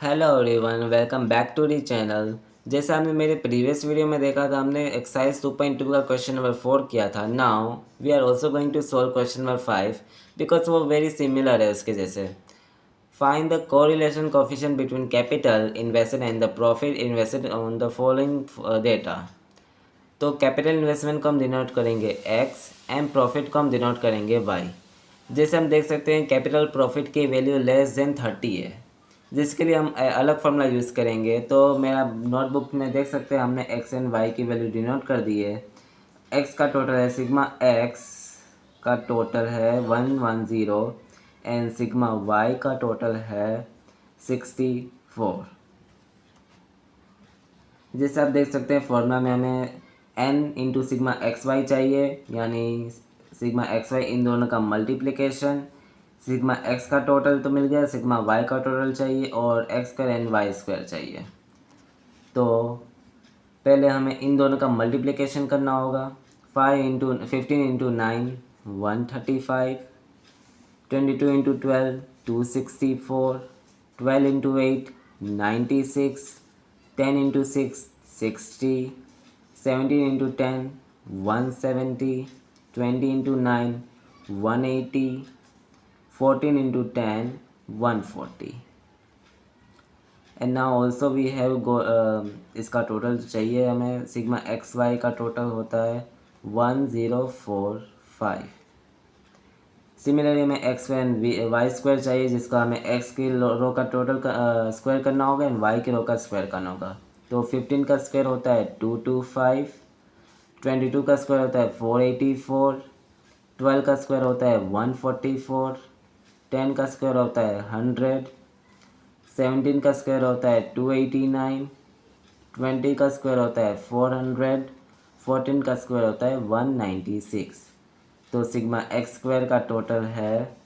Hello everyone, welcome back to the channel. जैसे आपने मेरे प्रीवियस वीडियो में देखा था, हमने एक्सरसाइज 2.2 का क्वेश्चन नंबर 4 किया था। Now we are also going to solve question number 5 because वो वेरी सिमिलर है उसके जैसे। Find the correlation coefficient between capital invested and the profit invested on the following data. तो कैपिटल इन्वेस्टमेंट को हम denote करेंगे एक्स एंड प्रॉफिट को हम डिनोट करेंगे वाई। जैसे हम देख सकते हैं कैपिटल प्रॉफिट की वैल्यू लेस देन 30 है, जिसके लिए हम अलग फार्मूला यूज़ करेंगे। तो मेरा नोटबुक में देख सकते हैं हमने एक्स एंड वाई की वैल्यू डिनोट कर दी है। एक्स का टोटल है सिग्मा एक्स का टोटल है 110 एंड सिग्मा वाई का टोटल है 64। जैसे आप देख सकते हैं फॉर्मूला में हमें n into sigma x y चाहिए, यानी सिग्मा एक्स वाई इन दोनों का मल्टीप्लिकेशन। सिग्मा एक्स का टोटल तो मिल गया, सिग्मा वाई का टोटल चाहिए और x square and y square चाहिए। तो पहले हमें इन दोनों का मल्टीप्लिकेशन करना होगा। 15 into 9 135, 22 into 12 264, 12 into 8 96, 10 into 6 60, 17 into 10 170, 20 into 9 180, 14 into 10 140। And now also we have इसका टोटल चाहिए हमें। सिग्मा एक्स वाई का टोटल होता है 1045। सिमिलरली हमें एक्स एंड वाई स्क्वायर चाहिए, जिसका हमें एक्स की रो का टोटल स्क्वायर करना होगा एंड वाई की रो का स्क्वायर करना होगा। तो 15 का स्क्वायर होता है 225, 22 का स्क्वायर होता है 484, 12 का स्क्वायर होता है 144, 10 का स्क्वायर होता है 100, 17 का स्क्वायर होता है 289, 20 का स्क्वायर होता है 400, 14 का स्क्वायर होता है 196। तो सिग्मा एक्स स्क्वायर का टोटल है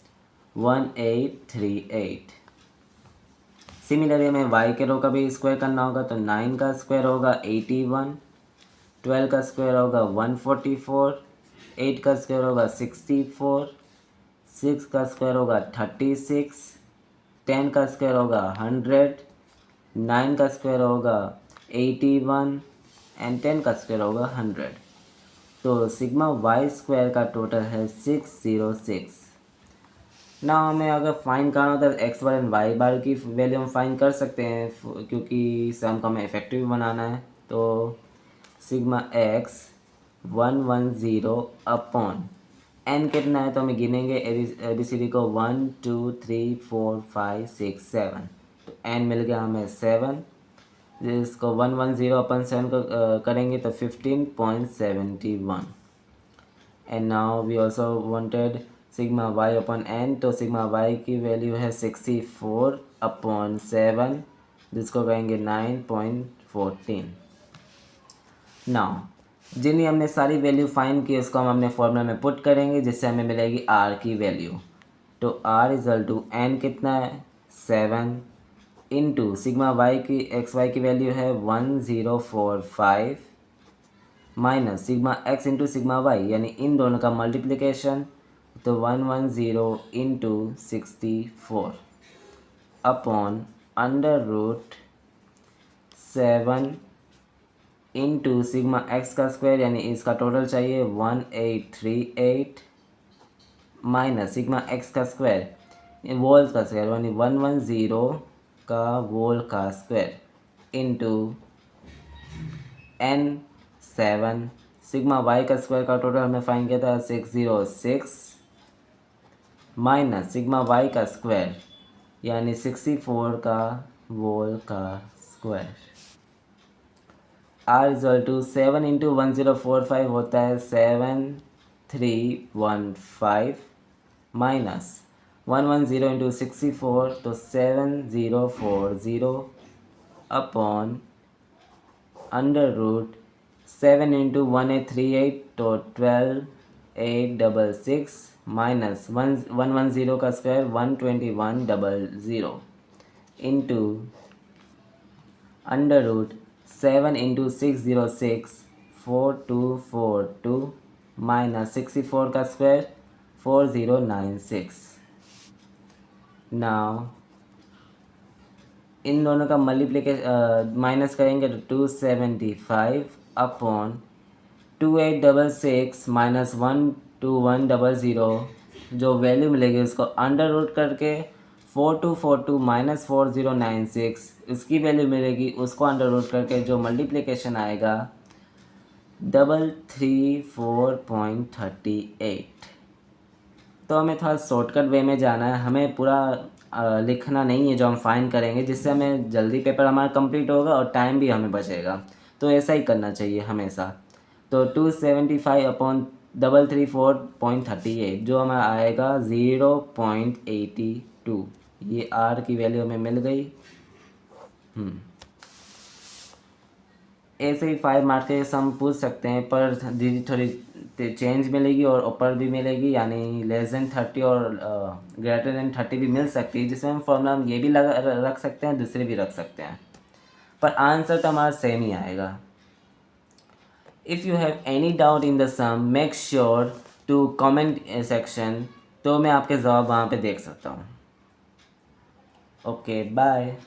1838। सिमिलरली हमें वाई के रो का भी स्क्वायर करना होगा। तो 9 का स्क्वायर होगा 81, 12 का स्क्वायर होगा 144, 8 का स्क्वायर होगा 64, 6 का स्क्वायर होगा 36, 10 का स्क्वायर होगा 100, 9 का स्क्वायर होगा 81 एंड 10 का स्क्वायर होगा 100। तो सिग्मा वाई स्क्वायर का टोटल है 606। ना हमें अगर फाइन करना होता है एक्स बार एंड वाई बार की वैल्यू हम फाइन कर सकते हैं, क्योंकि सम को हमें इफेक्टिव बनाना है। तो सिग्मा एक्स 110 अपॉन एन कितना है तो हमें गिनेंगे ए बी सी डी को 1 2 3 4 5 6 7। तो एन मिल गया हमें 7, जिसको 110 अपन 7 को करेंगे तो 15.71। And now we also wanted sigma y upon n. तो सिग्मा वाई की वैल्यू है 64 अपॉन 7, जिसको कहेंगे 9.14। नाउ जिन्हें हमने सारी वैल्यू फाइंड की उसको हम अपने फॉर्मूला में पुट करेंगे, जिससे हमें मिलेगी आर की वैल्यू। तो आर इजल टू एन कितना है 7 इंटू सिग्मा वाई की एक्स वाई की वैल्यू है 1045 minus sigma x into sigma y, यानी इन दोनों का मल्टीप्लिकेशन। तो 110 into 64 upon under root 7 into sigma x का स्क्वायर, यानी इसका टोटल चाहिए 1838 माइनस सिग्मा एक्स का स्क्वायर वोल का स्क्वायर, यानी 110 का वोल का square into n 7। Sigma y का स्क्वायर का टोटल हमने फाइंड किया था 606 माइनस सिग्मा वाई का स्क्वायर, यानी 64 का वोल का square. R equal to 7 into 1045 होता है 7315 माइनस 110 इंटू 64 तो 7040 अपॉन अंडर रूट 7 इंटू 1838 तो 12866 माइनस 110 का square 12100 into under root 7 into 606 4242 minus 64 का स्क्वायर 4096। नाउ इन दोनों का मल्टीप्लिकेशन माइनस करेंगे तो 275 अपॉन 2866 माइनस 12100 जो वैल्यू मिलेगी उसको अंडर रूट करके 4242 माइनस 4096 उसकी वैल्यू मिलेगी, उसको अंडर रूट करके जो मल्टीप्लिकेशन आएगा 334.38। तो हमें थोड़ा शॉर्टकट वे में जाना है, हमें पूरा लिखना नहीं है जो हम फाइंड करेंगे, जिससे हमें जल्दी पेपर हमारा कंप्लीट होगा और टाइम भी हमें बचेगा। तो ऐसा ही करना चाहिए हमेशा। तो 275 अपॉन 334.38 जो हमें आएगा 0.82। ये आर की वैल्यू हमें मिल गई। ऐसे ही 5 मार्क्स के सम पूछ सकते हैं, पर दीदी थोड़ी चेंज मिलेगी और ऊपर भी मिलेगी, यानी लेस देन 30 और ग्रेटर देन 30 भी मिल सकती है, जिसमें हम फॉर्मूला हम ये भी रख सकते हैं, दूसरे भी रख सकते हैं, पर आंसर तो हमारा सेम ही आएगा। If you have any doubt in the sum make sure to comment section, तो मैं आपके जवाब वहाँ पे देख सकता हूँ। Okay bye.